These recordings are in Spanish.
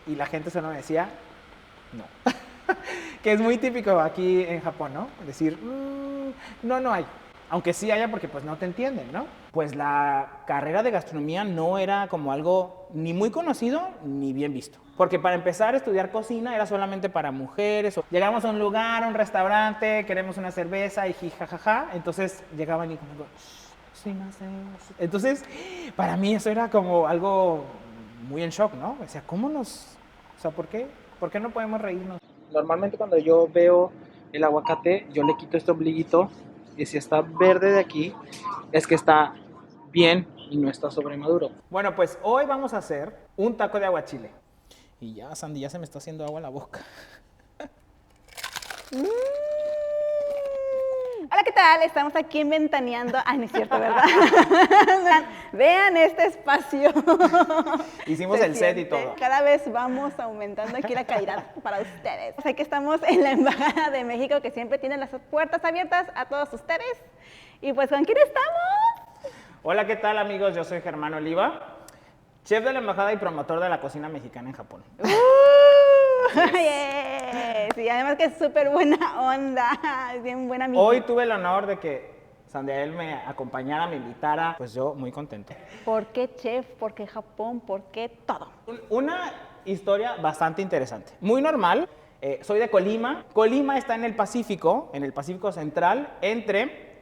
y la gente solo me decía, no. Que es muy típico aquí en Japón, ¿no? Decir, no, no hay. Aunque sí haya porque pues no te entienden, ¿no? Pues la carrera de gastronomía no era como algo ni muy conocido ni bien visto. Porque para empezar a estudiar cocina era solamente para mujeres. O llegamos a un lugar, a un restaurante, queremos una cerveza y jijajaja. Entonces llegaban y como, sí, no sé. Entonces, para mí eso era como algo muy en shock, ¿no? O sea, o sea, ¿por qué? ¿Por qué no podemos reírnos? Normalmente cuando yo veo el aguacate, yo le quito este ombliguito y si está verde de aquí, es que está bien y no está sobremaduro. Bueno, pues hoy vamos a hacer un taco de aguachile. Y ya, Sandy, ya se me está haciendo agua en la boca. Hola, ¿qué tal? Estamos aquí en Ventaneando. Ay, no es cierto, ¿verdad? Vean este espacio. Hicimos el set y todo. Cada vez vamos aumentando aquí la calidad para ustedes. O sea que estamos en la Embajada de México, que siempre tiene las puertas abiertas a todos ustedes. Y pues, ¿con quién estamos? Hola, ¿qué tal, amigos? Yo soy Germán Oliva, chef de la Embajada y promotor de la cocina mexicana en Japón. Yes. Y además que es súper buena onda, es bien buena amiga. Hoy tuve el honor de que Sandiael me acompañara, me invitara, pues yo muy contento. ¿Por qué chef? ¿Por qué Japón? ¿Por qué todo? Una historia bastante interesante, muy normal. Soy de Colima. Colima está en el Pacífico Central, entre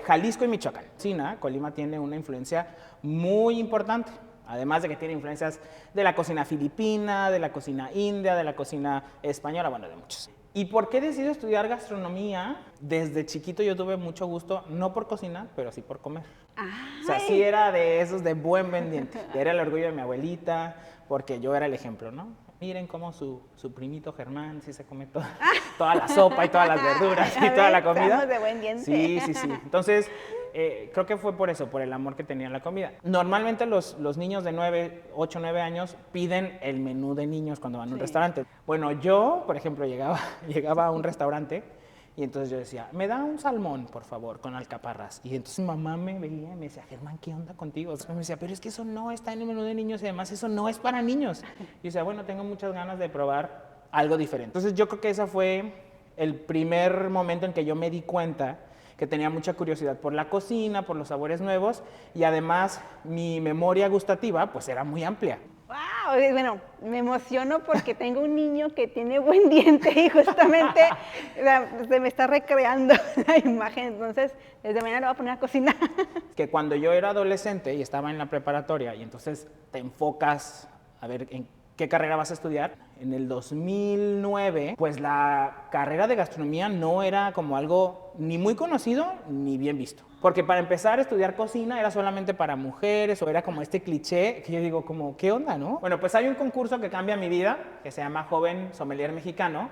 Jalisco y Michoacán. China, Colima tiene una influencia muy importante. Además de que tiene influencias de la cocina filipina, de la cocina india, de la cocina española, bueno, de muchos. ¿Y por qué decidí estudiar gastronomía? Desde chiquito yo tuve mucho gusto, no por cocinar, pero sí por comer. Ay. O sea, sí era de esos de buen pendiente. Era el orgullo de mi abuelita, porque yo era el ejemplo, ¿no? Miren cómo su primito Germán sí se come toda la sopa y todas las verduras y toda la comida. Estamos de buen diente. Sí, sí, sí. Entonces, creo que fue por eso, por el amor que tenía la comida. Normalmente los niños de 8, 9 años piden el menú de niños cuando van a un restaurante. Bueno, yo, por ejemplo, llegaba a un restaurante y entonces yo decía, me da un salmón, por favor, con alcaparras. Y entonces mi mamá me veía y me decía, Germán, ¿qué onda contigo? Entonces me decía, pero es que eso no está en el menú de niños y además eso no es para niños. Y decía, bueno, tengo muchas ganas de probar algo diferente. Entonces yo creo que ese fue el primer momento en que yo me di cuenta que tenía mucha curiosidad por la cocina, por los sabores nuevos y además mi memoria gustativa pues era muy amplia. Wow, bueno, me emociono porque tengo un niño que tiene buen diente y justamente se me está recreando la imagen, entonces desde mañana lo voy a poner a cocinar. Que cuando yo era adolescente y estaba en la preparatoria y entonces te enfocas a ver en qué carrera vas a estudiar, en el 2009, pues la carrera de gastronomía no era como algo ni muy conocido ni bien visto. Porque para empezar a estudiar cocina era solamente para mujeres o era como este cliché que yo digo como, ¿qué onda, no? Bueno, pues hay un concurso que cambia mi vida, que se llama Joven Sommelier Mexicano.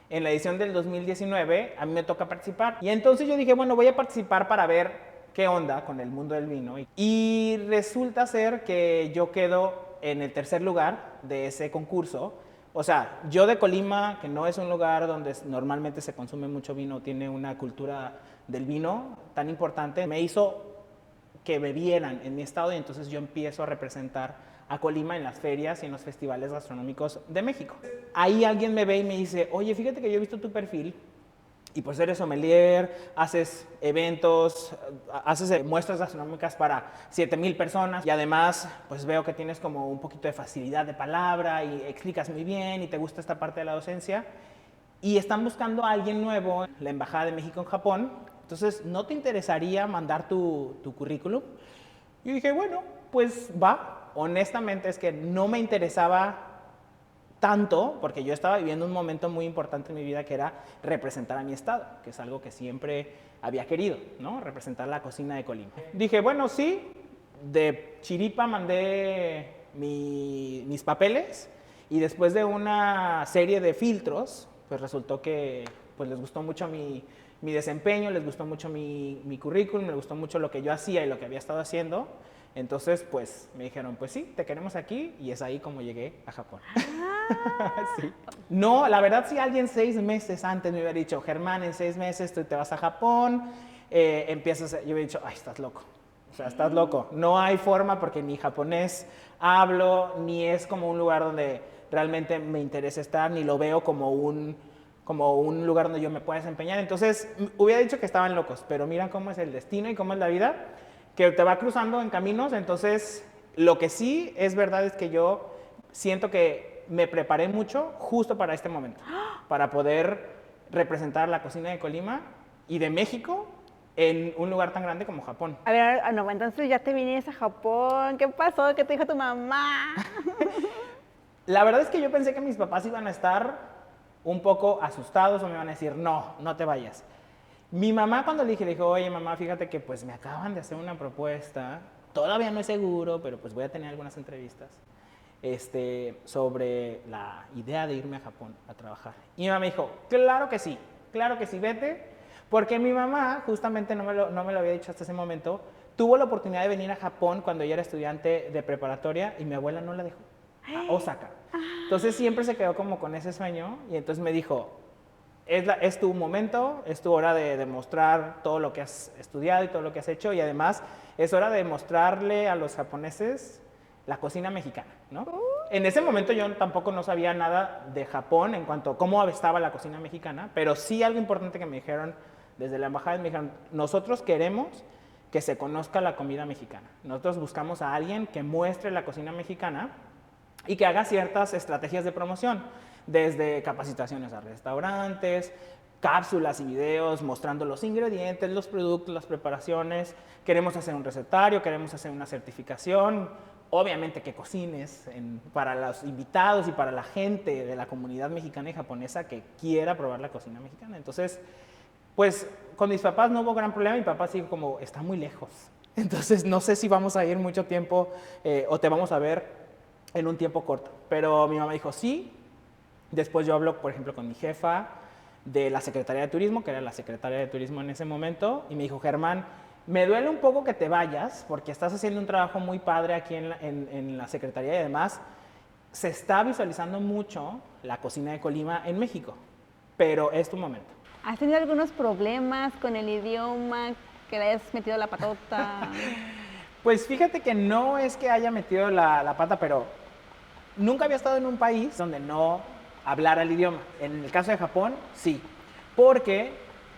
En la edición del 2019 a mí me toca participar. Y entonces yo dije, bueno, voy a participar para ver qué onda con el mundo del vino. Y resulta ser que yo quedo en el tercer lugar de ese concurso. O sea, yo de Colima, que no es un lugar donde normalmente se consume mucho vino, tiene una cultura del vino tan importante, me hizo que bebieran en mi estado y entonces yo empiezo a representar a Colima en las ferias y en los festivales gastronómicos de México. Ahí alguien me ve y me dice, oye, fíjate que yo he visto tu perfil y pues eres sommelier, haces eventos, haces muestras gastronómicas para 7,000 personas y además pues veo que tienes como un poquito de facilidad de palabra y explicas muy bien y te gusta esta parte de la docencia y están buscando a alguien nuevo en la Embajada de México en Japón, entonces ¿no te interesaría mandar tu currículum? Y dije, bueno, pues va. Honestamente es que no me interesaba tanto, porque yo estaba viviendo un momento muy importante en mi vida que era representar a mi estado, que es algo que siempre había querido, ¿no? Representar la cocina de Colima. Dije, bueno, sí, de chiripa mandé mis papeles y después de una serie de filtros, pues resultó que pues les gustó mucho mi desempeño, les gustó mucho mi currículum, les gustó mucho lo que yo hacía y lo que había estado haciendo. Entonces, pues, me dijeron, pues sí, te queremos aquí, y es ahí como llegué a Japón. Sí. No, la verdad, si alguien 6 meses antes me hubiera dicho, Germán, en 6 meses tú te vas a Japón, empiezas, yo hubiera dicho, ay, estás loco. O sea, estás loco. No hay forma porque ni japonés hablo, ni es como un lugar donde realmente me interesa estar, ni lo veo como un lugar donde yo me pueda desempeñar. Entonces, hubiera dicho que estaban locos, pero mira cómo es el destino y cómo es la vida, que te va cruzando en caminos. Entonces, lo que sí es verdad es que yo siento que me preparé mucho justo para este momento, para poder representar la cocina de Colima y de México en un lugar tan grande como Japón. A ver, no, entonces ya te viniste a Japón. ¿Qué pasó? ¿Qué te dijo tu mamá? La verdad es que yo pensé que mis papás iban a estar un poco asustados o me iban a decir, no, no te vayas. Mi mamá cuando le dijo, oye mamá, fíjate que pues me acaban de hacer una propuesta, todavía no es seguro, pero pues voy a tener algunas entrevistas sobre la idea de irme a Japón a trabajar. Y mi mamá me dijo, claro que sí, vete, porque mi mamá, justamente no me lo había dicho hasta ese momento, tuvo la oportunidad de venir a Japón cuando ella era estudiante de preparatoria y mi abuela no la dejó, a Osaka. Entonces siempre se quedó como con ese sueño y entonces me dijo, es tu momento, es tu hora de demostrar todo lo que has estudiado y todo lo que has hecho, y además es hora de mostrarle a los japoneses la cocina mexicana, ¿no? En ese momento yo tampoco no sabía nada de Japón en cuanto a cómo estaba la cocina mexicana, pero sí algo importante que me dijeron desde la embajada, me dijeron, nosotros queremos que se conozca la comida mexicana. Nosotros buscamos a alguien que muestre la cocina mexicana y que haga ciertas estrategias de promoción, desde capacitaciones a restaurantes, cápsulas y videos mostrando los ingredientes, los productos, las preparaciones. Queremos hacer un recetario, queremos hacer una certificación, obviamente que cocines para los invitados y para la gente de la comunidad mexicana y japonesa que quiera probar la cocina mexicana. Entonces, pues con mis papás no hubo gran problema, mi papá sí como, está muy lejos, entonces no sé si vamos a ir mucho tiempo o te vamos a ver en un tiempo corto. Pero mi mamá dijo sí. Después yo hablo, por ejemplo, con mi jefa de la Secretaría de Turismo, que era la secretaria de Turismo en ese momento, y me dijo, Germán, me duele un poco que te vayas, porque estás haciendo un trabajo muy padre aquí en la Secretaría y además se está visualizando mucho la cocina de Colima en México, pero es tu momento. ¿Has tenido algunos problemas con el idioma, que le hayas metido la patota? Pues fíjate que no es que haya metido la pata, pero nunca había estado en un país donde no hablara el idioma. En el caso de Japón, sí, porque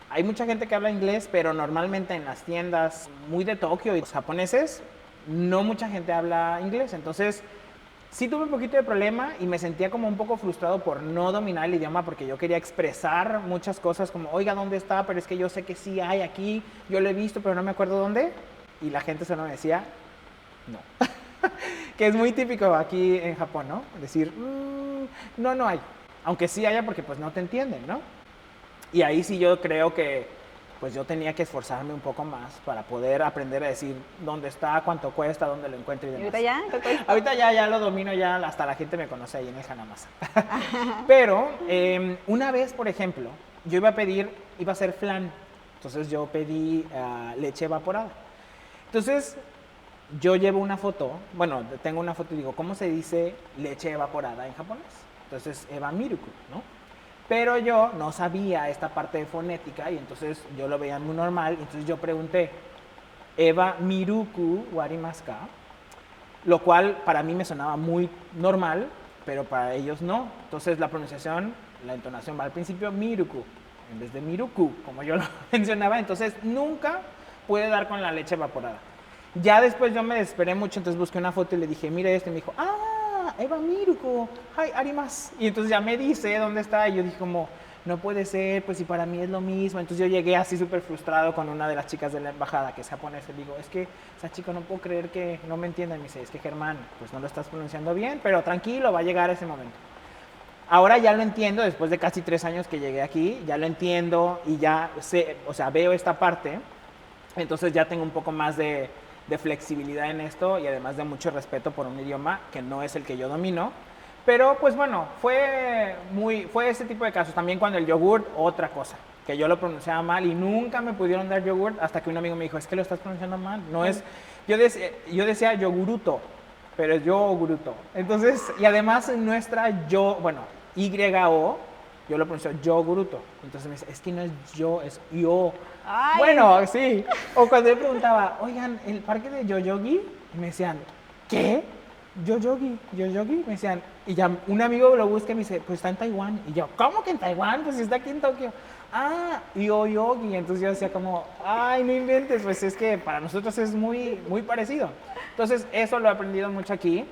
hay mucha gente que habla inglés, pero normalmente en las tiendas muy de Tokio y los japoneses, no mucha gente habla inglés. Entonces, sí tuve un poquito de problema y me sentía como un poco frustrado por no dominar el idioma porque yo quería expresar muchas cosas como, oiga, ¿dónde está? Pero es que yo sé que sí hay aquí, yo lo he visto, pero no me acuerdo dónde. Y la gente solo me decía, no. Que es muy típico aquí en Japón, ¿no? Decir, no, no hay. Aunque sí haya porque pues no te entienden, ¿no? Y ahí sí yo creo que pues yo tenía que esforzarme un poco más para poder aprender a decir dónde está, cuánto cuesta, dónde lo encuentro y demás. ¿Y ahorita ya? ¿Qué cuesta? Ahorita ya lo domino, ya hasta la gente me conoce ahí en el Hanamasa. Pero una vez, por ejemplo, yo iba a hacer flan. Entonces yo pedí leche evaporada. Entonces yo llevo una foto, bueno, tengo una foto y digo, ¿cómo se dice leche evaporada en japonés? Entonces, eva miruku, ¿no? Pero yo no sabía esta parte de fonética y entonces yo lo veía muy normal. Entonces yo pregunté, ¿eva miruku warimasu ka? Lo cual para mí me sonaba muy normal, pero para ellos no. Entonces la pronunciación, la entonación va al principio miruku, en vez de miruku, como yo lo mencionaba. Entonces nunca pude dar con la leche evaporada. Ya después yo me desesperé mucho, entonces busqué una foto y le dije, mira esto, y me dijo, eva miruku, hay arimasu. Y entonces ya me dice dónde está, y yo dije como, no puede ser, pues si para mí es lo mismo. Entonces yo llegué así súper frustrado con una de las chicas de la embajada, que es japonesa, y digo, es que esa chica no puedo creer que no me entienda. Y me dice, es que Germán, pues no lo estás pronunciando bien, pero tranquilo, va a llegar ese momento. Ahora ya lo entiendo, después de casi 3 años que llegué aquí, ya lo entiendo y ya sé, o sea, veo esta parte, entonces ya tengo un poco más de flexibilidad en esto y además de mucho respeto por un idioma que no es el que yo domino. Pero pues bueno, fue ese tipo de casos. También cuando el yogurt, otra cosa, que yo lo pronunciaba mal y nunca me pudieron dar yogurt hasta que un amigo me dijo, es que lo estás pronunciando mal. No es, yo decía yoguruto, pero es yoguruto. Entonces, y además nuestra Y-O, yo lo pronuncio yoguruto. Entonces me dice, es que no es yo, es yo. Ay. Bueno, sí. O cuando yo preguntaba, oigan, ¿el parque de Yoyogi? Y me decían, ¿qué? Yoyogi, me decían, y ya un amigo lo busca y me dice, pues está en Taiwán, y yo, ¿cómo que en Taiwán? Pues está aquí en Tokio. Ah, Yoyogi, entonces yo decía como, ay, no inventes, pues es que para nosotros es muy, muy parecido. Entonces eso lo he aprendido mucho aquí,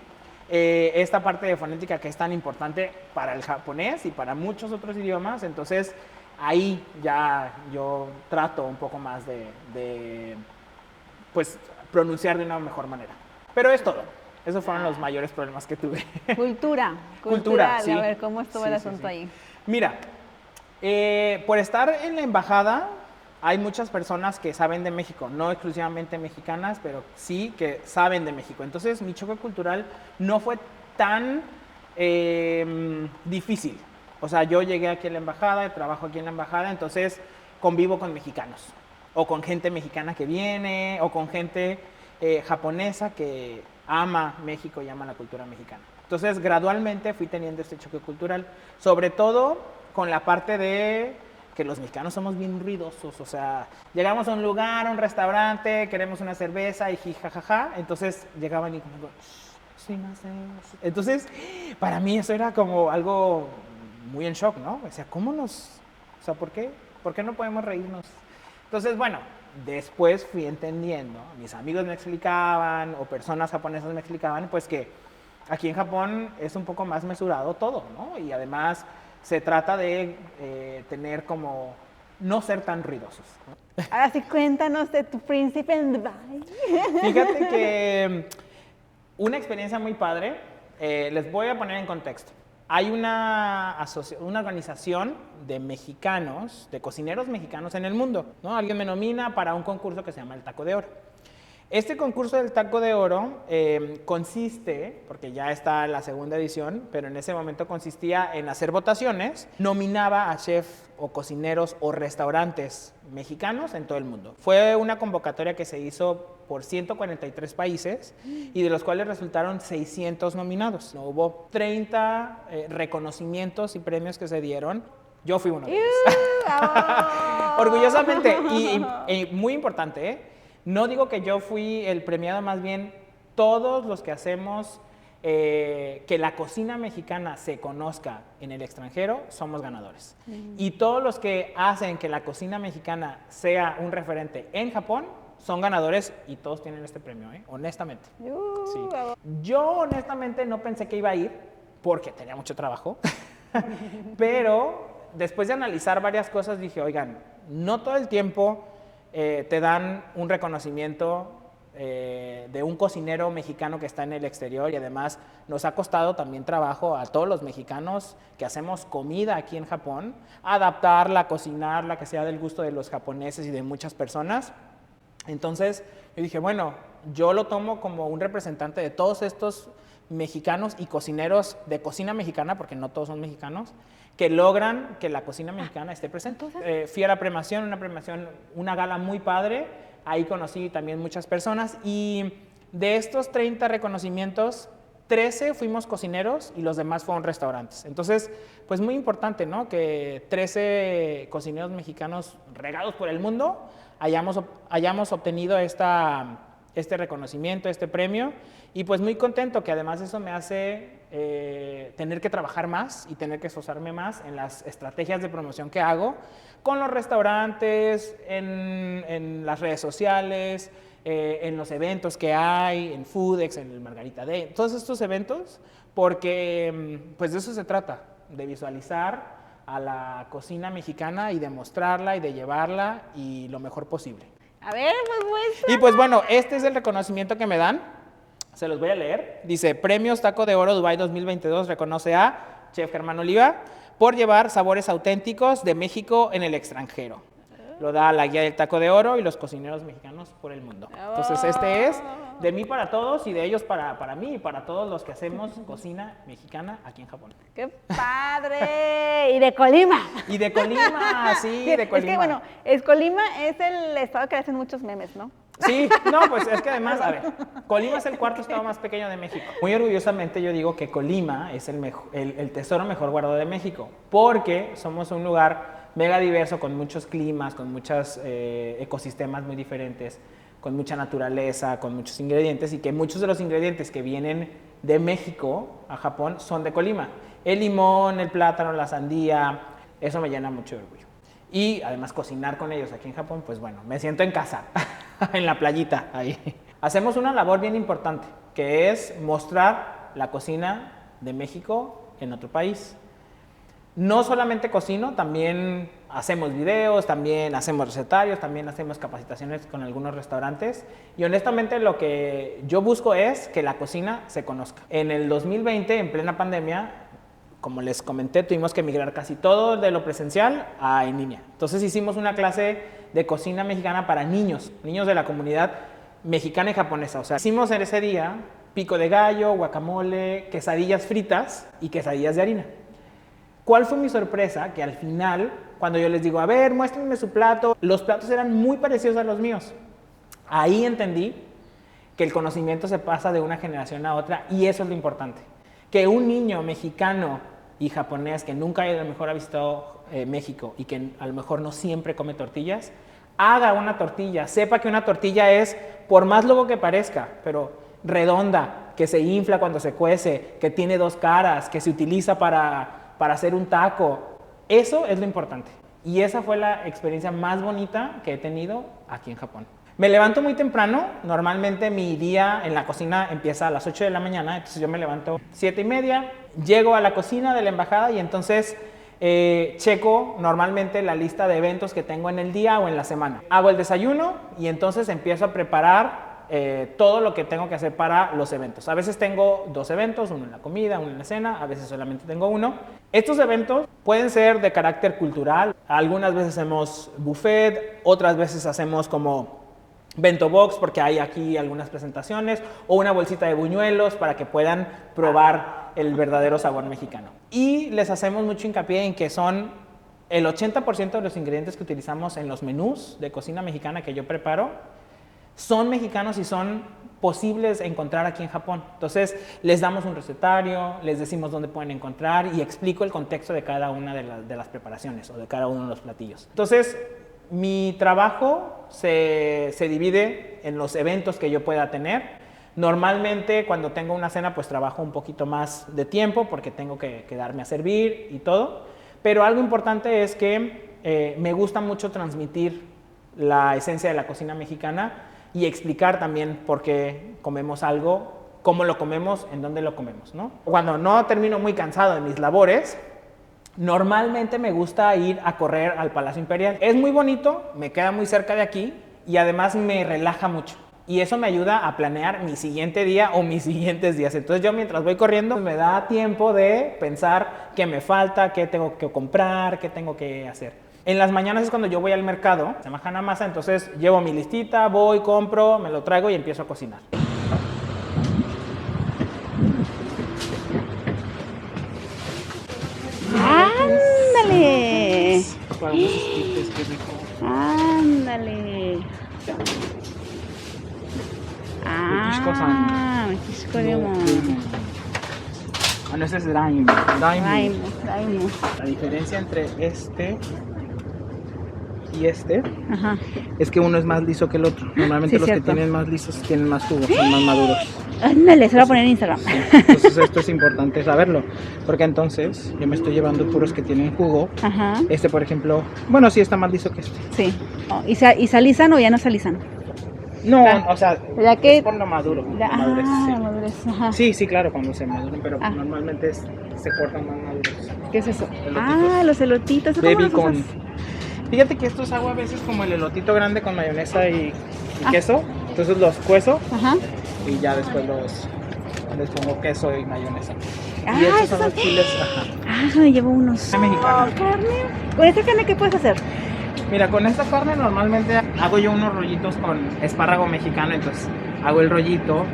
esta parte de fonética que es tan importante para el japonés y para muchos otros idiomas, entonces ahí ya yo trato un poco más de pues pronunciar de una mejor manera. Pero es todo. Esos fueron los mayores problemas que tuve. Cultura, Cultura, sí. A ver, ¿cómo estuvo el Sí, asunto ahí? Mira, por estar en la embajada, hay muchas personas que saben de México, no exclusivamente mexicanas, pero sí que saben de México. Entonces, mi choque cultural no fue tan difícil. O sea, yo llegué aquí a la embajada, trabajo aquí en la embajada, entonces convivo con mexicanos, o con gente mexicana que viene, o con gente japonesa que ama México y ama la cultura mexicana. Entonces, gradualmente fui teniendo este choque cultural, sobre todo con la parte de que los mexicanos somos bien ruidosos, o sea, llegamos a un lugar, a un restaurante, queremos una cerveza y jijajaja, entonces llegaban y como, sí, no sé. Entonces, para mí eso era como algo muy en shock, ¿no? O sea, o sea, ¿por qué no podemos reírnos? Entonces, bueno, después fui entendiendo, mis amigos me explicaban, o personas japonesas me explicaban, pues que aquí en Japón es un poco más mesurado todo, ¿no? Y además se trata de tener como, no ser tan ruidosos, ¿no? Ahora sí, cuéntanos de tu príncipe en Dubai. Fíjate que una experiencia muy padre, les voy a poner en contexto. Hay una organización de mexicanos, de cocineros mexicanos en el mundo, ¿no? Alguien me nomina para un concurso que se llama el Taco de Oro. Este concurso del Taco de Oro consiste, porque ya está la segunda edición, pero en ese momento consistía en hacer votaciones, nominaba a chefs o cocineros o restaurantes mexicanos en todo el mundo. Fue una convocatoria que se hizo por 143 países y de los cuales resultaron 600 nominados. No, hubo 30 reconocimientos y premios que se dieron. Yo fui uno de ellos. Orgullosamente. Y muy importante, ¿eh? No digo que yo fui el premiado, más bien todos los que hacemos que la cocina mexicana se conozca en el extranjero, somos ganadores. Y todos los que hacen que la cocina mexicana sea un referente en Japón, son ganadores y todos tienen este premio, honestamente. Sí. Yo honestamente no pensé que iba a ir porque tenía mucho trabajo, pero después de analizar varias cosas dije, oigan, no todo el tiempo te dan un reconocimiento de un cocinero mexicano que está en el exterior, y además nos ha costado también trabajo a todos los mexicanos que hacemos comida aquí en Japón, adaptarla, cocinarla, que sea del gusto de los japoneses y de muchas personas. Entonces yo dije, bueno, yo lo tomo como un representante de todos estos mexicanos y cocineros de cocina mexicana, porque no todos son mexicanos, que logran que la cocina mexicana esté presente. Fui a la premiación, una gala muy padre, ahí conocí también muchas personas, y de estos 30 reconocimientos, 13 fuimos cocineros y los demás fueron restaurantes. Entonces, pues muy importante, ¿no? Que 13 cocineros mexicanos regados por el mundo hayamos obtenido este reconocimiento, este premio, y pues muy contento, que además eso me hace tener que trabajar más y tener que esforzarme más en las estrategias de promoción que hago con los restaurantes, en las redes sociales, en los eventos que hay, en Foodex, en el Margarita Day, todos estos eventos, porque pues de eso se trata, de visualizar a la cocina mexicana y de mostrarla y de llevarla y lo mejor posible. A ver, pues muestra. Y pues bueno, este es el reconocimiento que me dan. Se los voy a leer. Dice, Premios Taco de Oro Dubai 2022 reconoce a Chef Germán Oliva por llevar sabores auténticos de México en el extranjero. Lo da la Guía del Taco de Oro y los cocineros mexicanos por el mundo. Entonces este es de mí para todos y de ellos para mí y para todos los que hacemos cocina mexicana aquí en Japón. ¡Qué padre! Y de Colima. Y de Colima, sí, de Colima. Es que bueno, Colima es el estado que hacen muchos memes, ¿no? Sí, no, pues es que además, a ver, Colima es el cuarto estado más pequeño de México. Muy orgullosamente yo digo que Colima es el tesoro mejor guardado de México, porque somos un lugar mega diverso, con muchos climas, con muchos ecosistemas muy diferentes, con mucha naturaleza, con muchos ingredientes, y que muchos de los ingredientes que vienen de México a Japón son de Colima. El limón, el plátano, la sandía, eso me llena mucho de orgullo. Y además cocinar con ellos aquí en Japón, pues bueno, me siento en casa, en la playita, ahí. Hacemos una labor bien importante, que es mostrar la cocina de México en otro país. No solamente cocino, también hacemos videos, también hacemos recetarios, también hacemos capacitaciones con algunos restaurantes. Y honestamente lo que yo busco es que la cocina se conozca. En el 2020, en plena pandemia, como les comenté, tuvimos que migrar casi todo de lo presencial a en línea. Entonces hicimos una clase de cocina mexicana para niños de la comunidad mexicana y japonesa. O sea, hicimos en ese día pico de gallo, guacamole, quesadillas fritas y quesadillas de harina. ¿Cuál fue mi sorpresa? Que al final, cuando yo les digo, a ver, muéstrenme su plato, los platos eran muy parecidos a los míos. Ahí entendí que el conocimiento se pasa de una generación a otra y eso es lo importante. Que un niño mexicano y japonés que nunca a lo mejor ha visitado México y que a lo mejor no siempre come tortillas, haga una tortilla, sepa que una tortilla es, por más loco que parezca, pero redonda, que se infla cuando se cuece, que tiene dos caras, que se utiliza para hacer un taco. Eso es lo importante. Y esa fue la experiencia más bonita que he tenido aquí en Japón. Me levanto muy temprano. Normalmente mi día en la cocina empieza a las 8 de la mañana. Entonces yo me levanto 7:30, llego a la cocina de la embajada y entonces checo normalmente la lista de eventos que tengo en el día o en la semana. Hago el desayuno y entonces empiezo a preparar todo lo que tengo que hacer para los eventos. A veces tengo 2 eventos, uno en la comida, uno en la cena, a veces solamente tengo uno. Estos eventos pueden ser de carácter cultural, algunas veces hacemos buffet, otras veces hacemos como bento box porque hay aquí algunas presentaciones, o una bolsita de buñuelos para que puedan probar el verdadero sabor mexicano. Y les hacemos mucho hincapié en que son el 80% de los ingredientes que utilizamos en los menús de cocina mexicana que yo preparo son mexicanos y son posibles encontrar aquí en Japón. Entonces, les damos un recetario, les decimos dónde pueden encontrar y explico el contexto de cada una de las preparaciones o de cada uno de los platillos. Entonces, mi trabajo se divide en los eventos que yo pueda tener. Normalmente, cuando tengo una cena, pues trabajo un poquito más de tiempo porque tengo que quedarme a servir y todo. Pero algo importante es que me gusta mucho transmitir la esencia de la cocina mexicana y explicar también por qué comemos algo, cómo lo comemos, en dónde lo comemos, ¿no? Cuando no termino muy cansado de mis labores, normalmente me gusta ir a correr al Palacio Imperial. Es muy bonito, me queda muy cerca de aquí y además me relaja mucho. Y eso me ayuda a planear mi siguiente día o mis siguientes días. Entonces yo mientras voy corriendo me da tiempo de pensar qué me falta, qué tengo que comprar, qué tengo que hacer. En las mañanas es cuando yo voy al mercado, se llama Hanamasa, entonces llevo mi listita, voy, compro, me lo traigo y empiezo a cocinar. ¡Ándale! Para unos esquites, qué rico. ¡Ándale! Ah, Mexicano de mon. Bueno, ese es Daimo. Daimo. La diferencia entre este y este Ajá. es que uno es más liso que el otro. Normalmente Sí, los cierto. que tienen más lisos tienen más jugo, son más maduros. Ándale, se lo voy a poner en Instagram. Entonces esto es importante saberlo, porque entonces yo me estoy llevando puros que tienen jugo. Ajá. Este, por ejemplo, bueno, sí está más liso que este. Sí. Oh, ¿y se alisan o ya no se alisan? No, Ah, o sea, ya que- es por lo maduro. La, la madurez, sí. la madurez. Ajá. Sí, sí, claro, cuando se maduran, pero Ah. normalmente se cortan más maduros. ¿Qué es eso? Elotitos. Ah, los elotitos. ¿Cómo Baby los con... usas? Fíjate que estos hago a veces como el elotito grande con mayonesa y Ah. queso. Entonces los cuezo Ajá. y ya después les pongo queso y mayonesa. Ah, Y estos esos son los son- chiles, ajá. Ah, me llevo unos. Mexicana. Oh, carne. ¿Con esta carne qué puedes hacer? Mira, con esta carne normalmente hago yo unos rollitos con espárrago mexicano, entonces hago el rollito,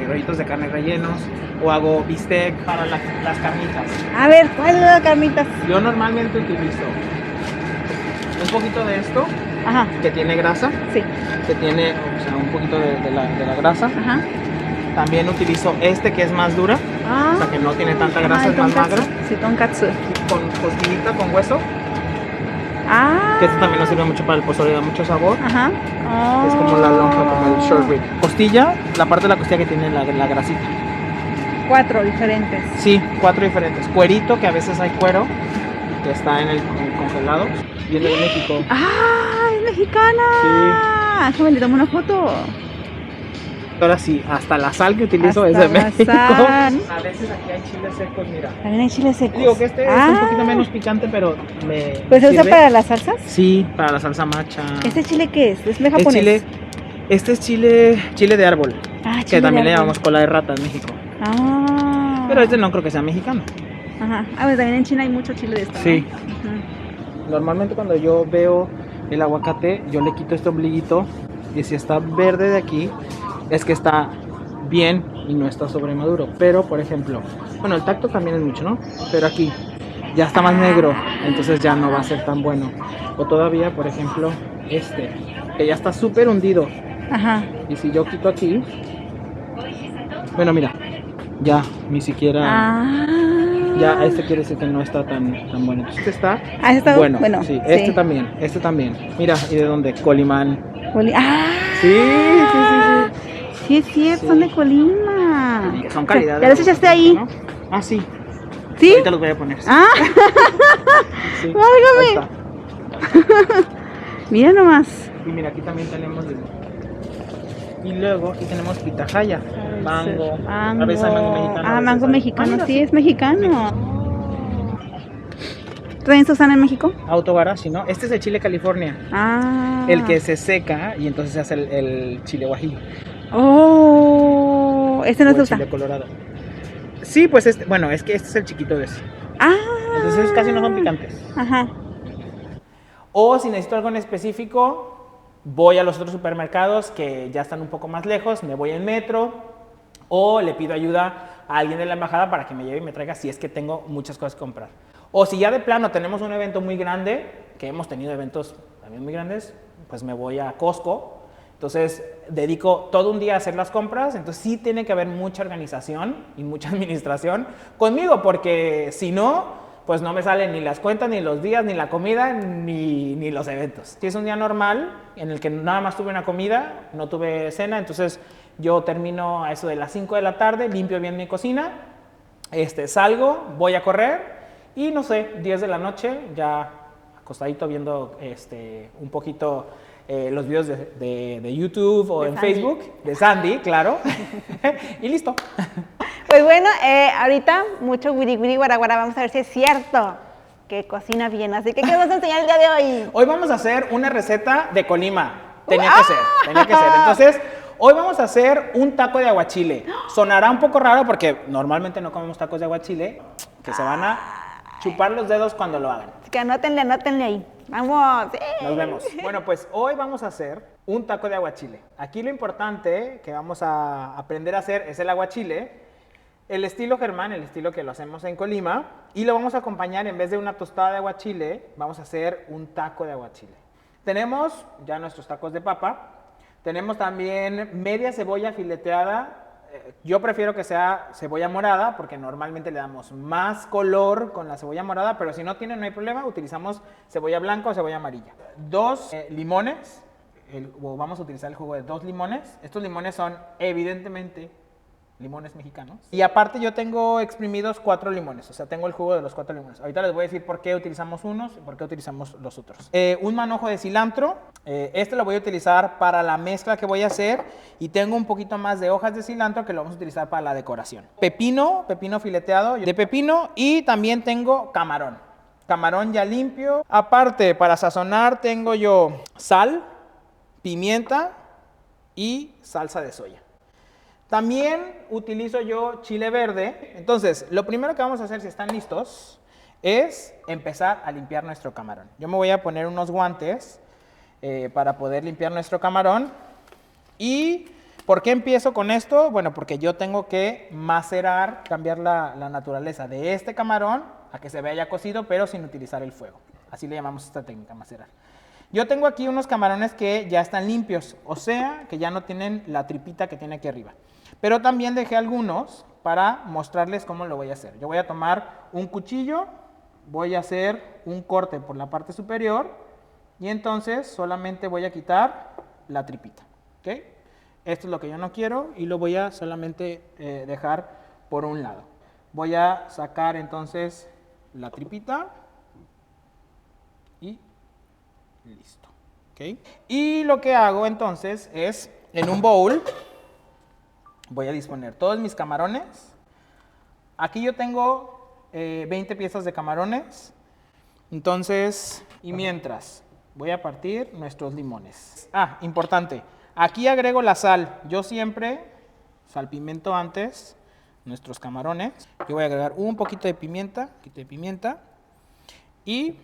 rollitos de carne rellenos, o hago bistec para las carnitas. A ver, ¿cuál es la carnitas? Yo normalmente utilizo un poquito de esto, Ajá. que tiene grasa, Sí. que tiene, o sea, un poquito de la grasa. Ajá. También utilizo este que es más dura, Ah. o sea que no tiene tanta Ajá, grasa, el es más tonkatsu. magra. Sí, tonkatsu. Con costillita con hueso. Ah. Que esto también nos sirve mucho para el pozole, da mucho sabor. Ajá. Es como la lonja, como el short rib. Costilla, la parte de la costilla que tiene la grasita. 4 diferentes. Sí, 4 diferentes. Cuerito, que a veces hay cuero, que está en el congelado. Viene de México. ¡Ah! ¡Es mexicana! Déjame le tomo una foto. Ahora sí, hasta la sal que utilizo Hasta es de la México. sal. A veces aquí hay chiles secos, mira. También hay chiles secos. Digo que este es un poquito menos picante, pero me ¿Pues se usa sirve. para las salsas? Sí, para la salsa macha. ¿Este chile qué es? ¿Es Es japonés? este es chile de árbol, Ah, que chile también de le árbol. llamamos cola de rata en México. Ah. Pero este no creo que sea mexicano. Ajá. Ah, pues también en China hay mucho chile de esto, ¿no? Sí. Ujú. Normalmente cuando yo veo el aguacate, yo le quito este ombliguito y si está verde de aquí, es que está bien y no está sobremaduro. Pero, por ejemplo, bueno, el tacto también es mucho, ¿no? Pero aquí ya está más negro, entonces ya no va a ser tan bueno. O todavía, por ejemplo, este, que ya está súper hundido. Ajá. Y si yo quito aquí, bueno, mira, ya ni siquiera, Ah. ya este quiere decir que no está tan bueno. Entonces este está Ah, ¿ese está bueno, bueno? sí, Sí. este también. Mira, ¿y de dónde? Colimán. Ah. Sí. Sí, es cierto, Sí. son de Colima. Son calidades. ¿Ya los echaste ahí? ¿No? Ah, sí. ¿Sí? Ahorita los voy a poner. Sí. Ah, Sí. válgame. Ahí está. Mira nomás. Y mira, aquí también tenemos y luego aquí tenemos pitahaya, mango. A veces hay mango mexicano. a Ah, veces mango hay- mexicano, mira, sí, es mexicano. ¿También se usan en México? Autogarashi, ¿no? Este es el chile California, Ah. el que se seca y entonces se hace el chile guajillo. Oh, este no o se el usa. chile colorado. Sí, pues bueno, es que este es el chiquito de ese. Ah. Entonces casi no son picantes. Ajá. O si necesito algo en específico, voy a los otros supermercados que ya están un poco más lejos, me voy en metro o le pido ayuda a alguien de la embajada para que me lleve y me traiga si es que tengo muchas cosas que comprar. O si ya de plano tenemos un evento muy grande, que hemos tenido eventos también muy grandes, pues me voy a Costco. Entonces dedico todo un día a hacer las compras, entonces sí tiene que haber mucha organización y mucha administración conmigo, porque si no, pues no me salen ni las cuentas, ni los días, ni la comida, ni los eventos. Si es un día normal, en el que nada más tuve una comida, no tuve cena, entonces yo termino a eso de las 5 de la tarde, limpio bien mi cocina, salgo, voy a correr y no sé, 10 de la noche, ya acostadito viendo un poquito los videos de YouTube o en Sandy. Facebook, de Sandy, claro, y listo. Pues bueno, ahorita mucho wiri wiri guaraguara, vamos a ver si es cierto que cocina bien. Así que, ¿qué vamos a enseñar el día de hoy? Hoy vamos a hacer una receta de Colima. Tenía ¡Ah! que ser. Entonces, hoy vamos a hacer un taco de aguachile. Sonará un poco raro porque normalmente no comemos tacos de aguachile, que se van a chupar los dedos cuando lo hagan. Así que anótenle ahí. Vamos. Nos vemos. Bueno, pues hoy vamos a hacer un taco de aguachile. Aquí lo importante que vamos a aprender a hacer es el aguachile. El estilo Germán, el estilo que lo hacemos en Colima, y lo vamos a acompañar, en vez de una tostada de aguachile, vamos a hacer un taco de aguachile. Tenemos ya nuestros tacos de papa, tenemos también media cebolla fileteada. Yo prefiero que sea cebolla morada, porque normalmente le damos más color con la cebolla morada, pero si no tiene, no hay problema, utilizamos cebolla blanca o cebolla amarilla. 2 limones, vamos a utilizar el jugo de 2 limones. Estos limones son evidentemente limones mexicanos. Y aparte yo tengo exprimidos 4 limones, o sea, tengo el jugo de los 4 limones. Ahorita les voy a decir por qué utilizamos unos y por qué utilizamos los otros. Un manojo de cilantro, lo voy a utilizar para la mezcla que voy a hacer, y tengo un poquito más de hojas de cilantro que lo vamos a utilizar para la decoración. Pepino fileteado de pepino, y también tengo camarón ya limpio. Aparte, para sazonar tengo yo sal, pimienta y salsa de soya. También utilizo yo chile verde. Entonces, lo primero que vamos a hacer, si están listos, es empezar a limpiar nuestro camarón. Yo me voy a poner unos guantes para poder limpiar nuestro camarón. ¿Y por qué empiezo con esto? Bueno, porque yo tengo que macerar, cambiar la naturaleza de este camarón a que se vea ya cocido, pero sin utilizar el fuego. Así le llamamos esta técnica, macerar. Yo tengo aquí unos camarones que ya están limpios, o sea, que ya no tienen la tripita que tiene aquí arriba. Pero también dejé algunos para mostrarles cómo lo voy a hacer. Yo voy a tomar un cuchillo voy a hacer un corte por la parte superior y entonces solamente voy a quitar la tripita. ¿Ok? Esto es lo que yo no quiero y lo voy a solamente dejar por un lado. Voy a sacar entonces la tripita y listo. ¿Ok? Y lo que hago entonces es, en un bowl, voy a disponer todos mis camarones. Aquí yo tengo 20 piezas de camarones. Entonces, y mientras, voy a partir nuestros limones. Ah, importante, aquí agrego la sal. Yo siempre salpimento antes nuestros camarones. Yo voy a agregar un poquito de pimienta, y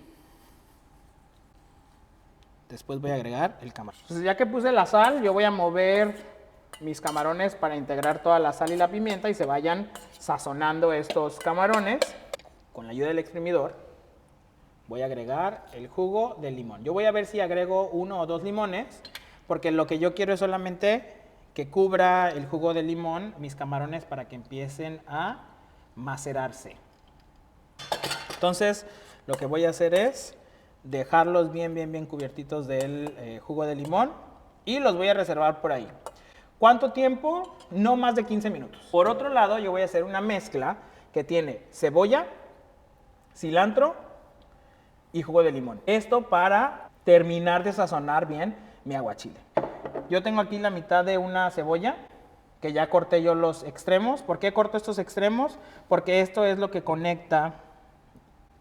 después voy a agregar el camarón. Entonces, ya que puse la sal, yo voy a mover mis camarones para integrar toda la sal y la pimienta y se vayan sazonando estos camarones. Con la ayuda del exprimidor voy a agregar el jugo de limón. Yo voy a ver si agrego 1 o 2 limones, porque lo que yo quiero es solamente que cubra el jugo de limón mis camarones para que empiecen a macerarse. Entonces, lo que voy a hacer es dejarlos bien cubiertitos del jugo de limón y los voy a reservar por ahí. ¿Cuánto tiempo? No más de 15 minutos. Por otro lado, yo voy a hacer una mezcla que tiene cebolla, cilantro y jugo de limón. Esto para terminar de sazonar bien mi aguachile. Yo tengo aquí la mitad de una cebolla que ya corté yo los extremos. ¿Por qué corto estos extremos? Porque esto es lo que conecta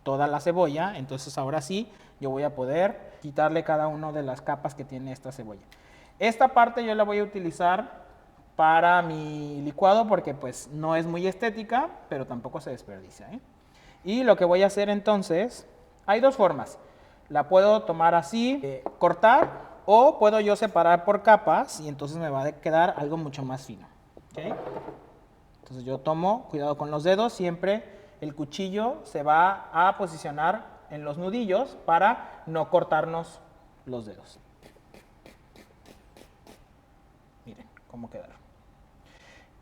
toda la cebolla. Entonces ahora sí, yo voy a poder quitarle cada una de las capas que tiene esta cebolla. Esta parte yo la voy a utilizar para mi licuado porque pues no es muy estética, pero tampoco se desperdicia, ¿eh? Y lo que voy a hacer entonces, hay dos formas. La puedo tomar así, cortar, o puedo yo separar por capas y entonces me va a quedar algo mucho más fino. ¿Okay? Entonces yo tomo, cuidado con los dedos, siempre el cuchillo se va a posicionar en los nudillos para no cortarnos los dedos. Miren cómo quedaron.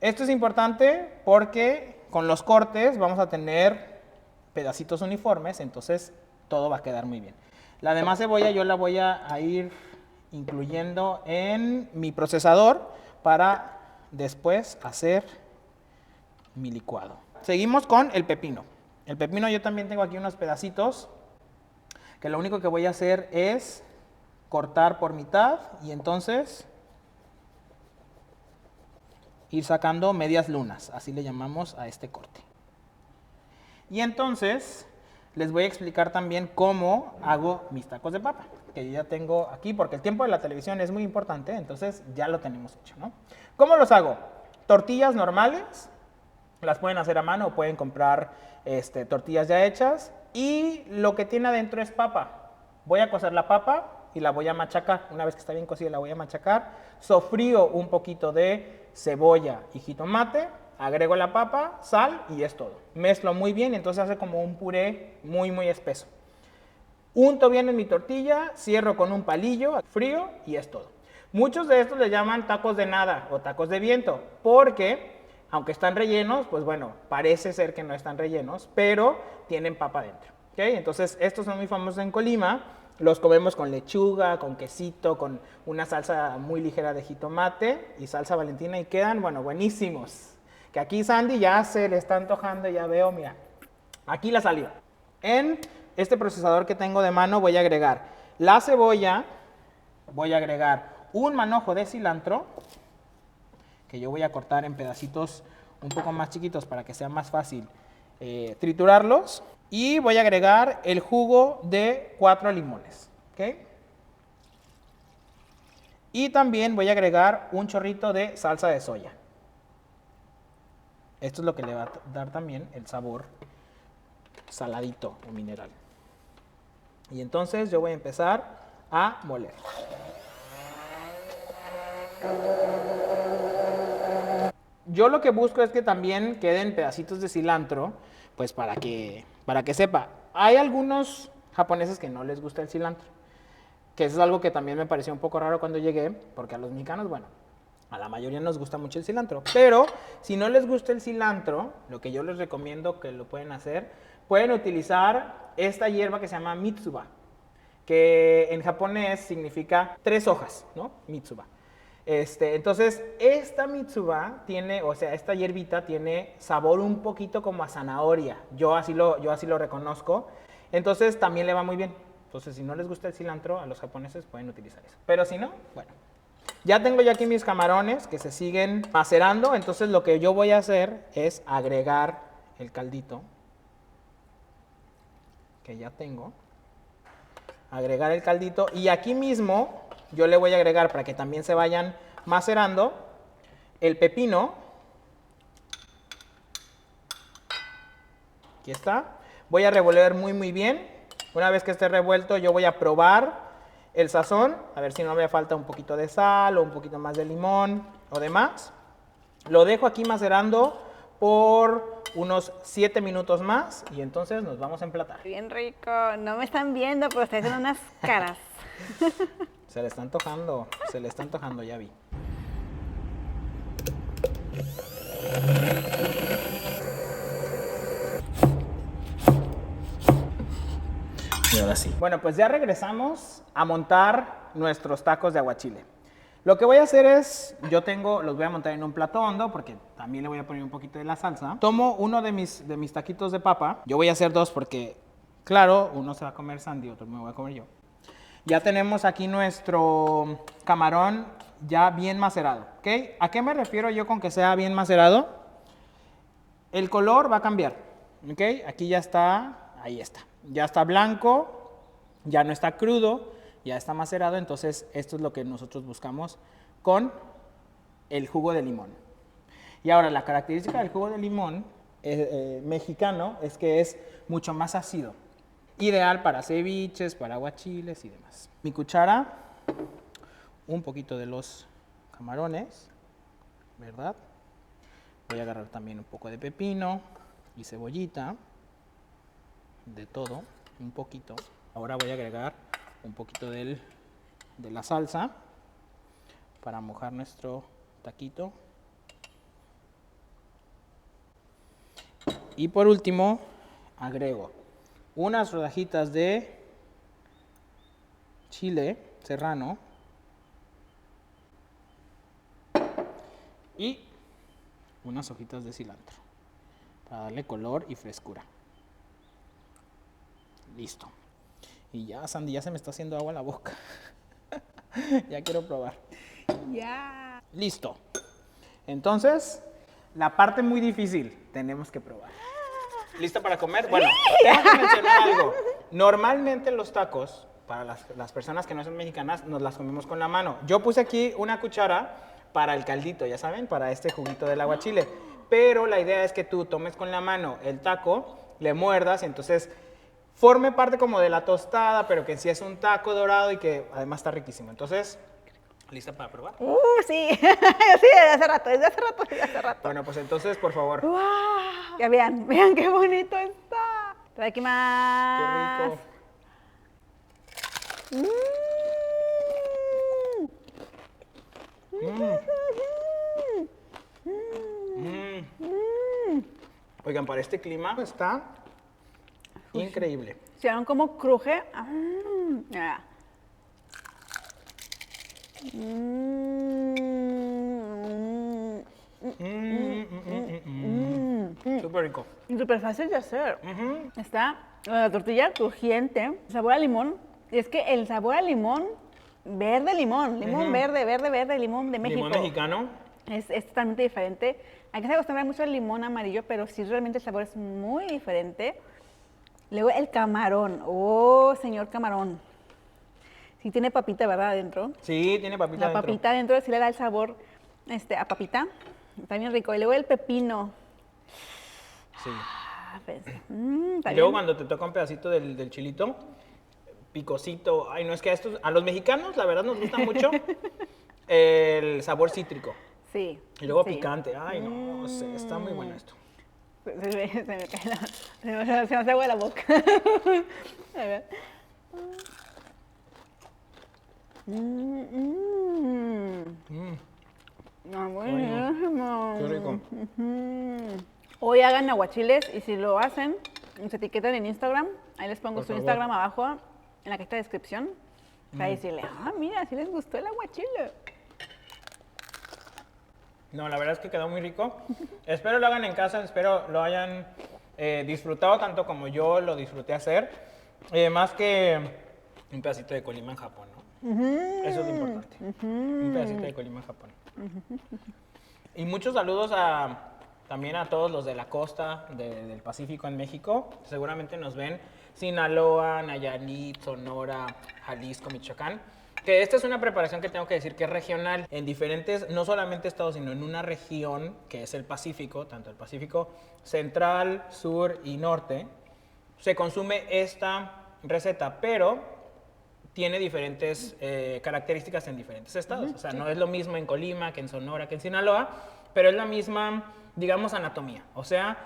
Esto es importante porque con los cortes vamos a tener pedacitos uniformes, entonces todo va a quedar muy bien. La demás cebolla yo la voy a ir incluyendo en mi procesador para después hacer mi licuado. Seguimos con el pepino. El pepino yo también tengo aquí unos pedacitos que lo único que voy a hacer es cortar por mitad y entonces ir sacando medias lunas, así le llamamos a este corte. Y entonces les voy a explicar también cómo hago mis tacos de papa, que yo ya tengo aquí, porque el tiempo de la televisión es muy importante, entonces ya lo tenemos hecho, ¿no? ¿Cómo los hago? Tortillas normales, las pueden hacer a mano o pueden comprar tortillas ya hechas, y lo que tiene adentro es papa. Voy a cocer la papa y la voy a machacar. Una vez que está bien cocida la voy a machacar. Sofrío un poquito de cebolla y jitomate, agrego la papa, sal y es todo. Mezclo muy bien y entonces hace como un puré muy espeso. Unto bien en mi tortilla, cierro con un palillo frío y es todo. Muchos de estos le llaman tacos de nada o tacos de viento porque, aunque están rellenos, pues bueno, parece ser que no están rellenos, pero tienen papa dentro. ¿Okay? Entonces, estos son muy famosos en Colima. Los comemos con lechuga, con quesito, con una salsa muy ligera de jitomate y salsa valentina y quedan, bueno, buenísimos. Que aquí Sandy ya se le está antojando, ya veo, mira, aquí la salió. En este procesador que tengo de mano voy a agregar la cebolla, voy a agregar un manojo de cilantro, que yo voy a cortar en pedacitos un poco más chiquitos para que sea más fácil triturarlos. Y voy a agregar el jugo de 4 limones. ¿Okay? Y también voy a agregar un chorrito de salsa de soya. Esto es lo que le va a dar también el sabor saladito o mineral. Y entonces yo voy a empezar a moler. Yo lo que busco es que también queden pedacitos de cilantro, pues para que sepa. Hay algunos japoneses que no les gusta el cilantro, que eso es algo que también me pareció un poco raro cuando llegué, porque a los mexicanos, bueno, a la mayoría nos gusta mucho el cilantro. Pero si no les gusta el cilantro, lo que yo les recomiendo que lo pueden hacer, pueden utilizar esta hierba que se llama mitsuba, que en japonés significa 3 hojas, ¿no? Mitsuba. Entonces, esta mitsuba tiene, o sea, esta hierbita tiene sabor un poquito como a zanahoria. Yo así lo reconozco. Entonces, también le va muy bien. Entonces, si no les gusta el cilantro, a los japoneses pueden utilizar eso. Pero si no, bueno. Ya tengo yo aquí mis camarones que se siguen macerando. Entonces, lo que yo voy a hacer es agregar el caldito que ya tengo. Agregar el caldito. Y aquí mismo yo le voy a agregar, para que también se vayan macerando, el pepino. Aquí está. Voy a revolver muy bien. Una vez que esté revuelto, yo voy a probar el sazón, a ver si no me falta un poquito de sal o un poquito más de limón o demás. Lo dejo aquí macerando por unos 7 minutos más y entonces nos vamos a emplatar. Bien rico. No me están viendo, pero estoy haciendo unas caras. Se le está antojando, ya vi. Y ahora sí. Bueno, pues ya regresamos a montar nuestros tacos de aguachile. Lo que voy a hacer es, los voy a montar en un plato hondo porque también le voy a poner un poquito de la salsa. Tomo uno de mis taquitos de papa. Yo voy a hacer 2 porque, claro, uno se va a comer Sandy, otro me voy a comer yo. Ya tenemos aquí nuestro camarón ya bien macerado, ¿ok? ¿A qué me refiero yo con que sea bien macerado? El color va a cambiar, ¿ok? Aquí ya está, ahí está. Ya está blanco, ya no está crudo, ya está macerado, entonces esto es lo que nosotros buscamos con el jugo de limón. Y ahora la característica del jugo de limón mexicano es que es mucho más ácido. Ideal para ceviches, para aguachiles y demás. Mi cuchara, un poquito de los camarones, ¿verdad? Voy a agarrar también un poco de pepino y cebollita, de todo, un poquito. Ahora voy a agregar un poquito de la salsa para mojar nuestro taquito. Y por último, agrego unas rodajitas de chile serrano y unas hojitas de cilantro para darle color y frescura. Listo. Y ya, Sandy, ya se me está haciendo agua en la boca. Ya quiero probar. Ya. Listo. Entonces, la parte muy difícil, tenemos que probar. ¿Lista para comer? Bueno, tengo que mencionar algo. Normalmente los tacos, para las personas que no son mexicanas, nos las comemos con la mano. Yo puse aquí una cuchara para el caldito, ya saben, para este juguito del aguachile. Pero la idea es que tú tomes con la mano el taco, le muerdas y entonces forme parte como de la tostada, pero que en sí es un taco dorado y que además está riquísimo. Entonces, ¿lista para probar? Sí. Sí, desde hace rato. Bueno, pues entonces, por favor. ¡Wow! Ya vean qué bonito está. Trae aquí más. Qué rico. Oigan, para este clima está increíble. ¿Se ven cómo cruje? Ya. Súper rico. Y súper fácil de hacer. Está la tortilla crujiente, sabor a limón. Y es que el sabor a limón, verde limón, verde, limón de México. Limón mexicano. Es totalmente diferente. Aquí se acostumbra mucho el limón amarillo, pero sí realmente el sabor es muy diferente. Luego el camarón. Oh, señor camarón. Sí tiene papita, ¿verdad? Adentro. Sí, tiene papita adentro. La papita adentro sí le da el sabor a papita. Está bien rico. Y luego el pepino. Sí. Pues, y luego cuando te toca un pedacito del chilito, picosito. Ay, no, es que a los mexicanos, la verdad, nos gusta mucho el sabor cítrico. Sí. Y luego picante. Ay, no sé, está muy bueno esto. Se me cae se me hace agua la boca. A ver. Buenísimo. Qué rico. Hoy hagan aguachiles y si lo hacen, nos etiquetan en Instagram Ahí les pongo Por su favor. Instagram abajo en la cajita de descripción. Para decirle, mira, si les gustó el aguachile. No, la verdad es que quedó muy rico. Espero lo hagan en casa, espero lo hayan disfrutado tanto como yo lo disfruté hacer. Más que un pedacito de Colima en Japón, ¿no? Eso es lo importante. Un pedacito de Colima en Japón. Y muchos saludos también a todos los de la costa del Pacífico en México. Seguramente nos ven Sinaloa, Nayarit, Sonora, Jalisco, Michoacán. Que esta es una preparación que tengo que decir que es regional en diferentes, no solamente estados, sino en una región que es el Pacífico, tanto el Pacífico central, sur y norte. Se consume esta receta, pero tiene diferentes características en diferentes estados. O sea, no es lo mismo en Colima que en Sonora que en Sinaloa, pero es la misma, digamos, anatomía. O sea,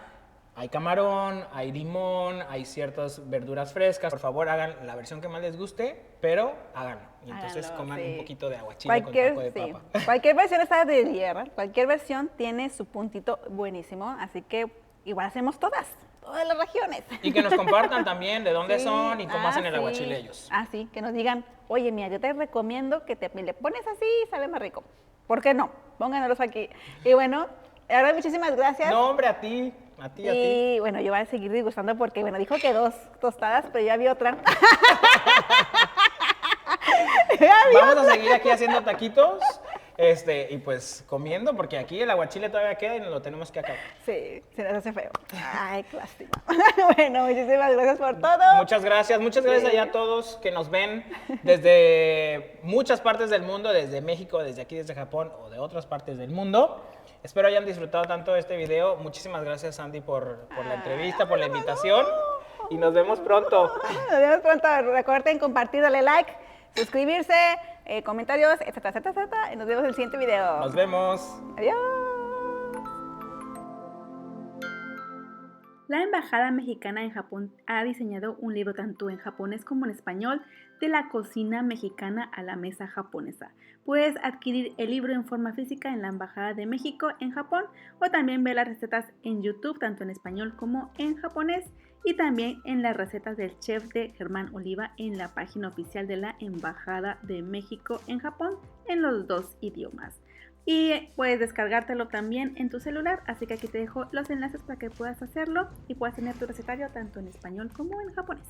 hay camarón, hay limón, hay ciertas verduras frescas. Por favor, hagan la versión que más les guste, pero háganlo. Y entonces Háganlo, coman sí. un poquito de aguachile con taco de papa. Cualquier versión está de tierra, cualquier versión tiene su puntito buenísimo, así que igual hacemos todas las regiones. Y que nos compartan también de dónde Sí, son y cómo hacen el sí. aguachile ellos. Sí, que nos digan, oye, mira, yo te recomiendo que le pones así y sabe más rico. ¿Por qué no? Pónganos aquí. Y bueno, ahora muchísimas gracias. No, hombre, a ti, a ti. Y bueno, yo voy a seguir degustando porque, bueno, dijo que 2 tostadas, pero ya vi otra. Vamos a seguir aquí haciendo taquitos y pues comiendo, porque aquí el aguachile todavía queda y nos lo tenemos que acabar. Sí, se nos hace feo. Ay, qué lástima. Bueno, muchísimas gracias por todo. Muchas gracias allá a todos que nos ven desde muchas partes del mundo, desde México, desde aquí, desde Japón o de otras partes del mundo. Espero hayan disfrutado tanto de este video. Muchísimas gracias, Sandy, por la entrevista, por la invitación. Y nos vemos pronto. Nos vemos pronto. Recuerden compartir, darle like, suscribirse, comentarios, etcétera, etcétera, etcétera. Y nos vemos en el siguiente video. Nos vemos. Adiós. La Embajada Mexicana en Japón ha diseñado un libro tanto en japonés como en español de la cocina mexicana a la mesa japonesa. Puedes adquirir el libro en forma física en la Embajada de México en Japón o también ver las recetas en YouTube tanto en español como en japonés y también en las recetas del chef de Germán Oliva en la página oficial de la Embajada de México en Japón en los 2 idiomas. Y puedes descargártelo también en tu celular, así que aquí te dejo los enlaces para que puedas hacerlo y puedas tener tu recetario tanto en español como en japonés.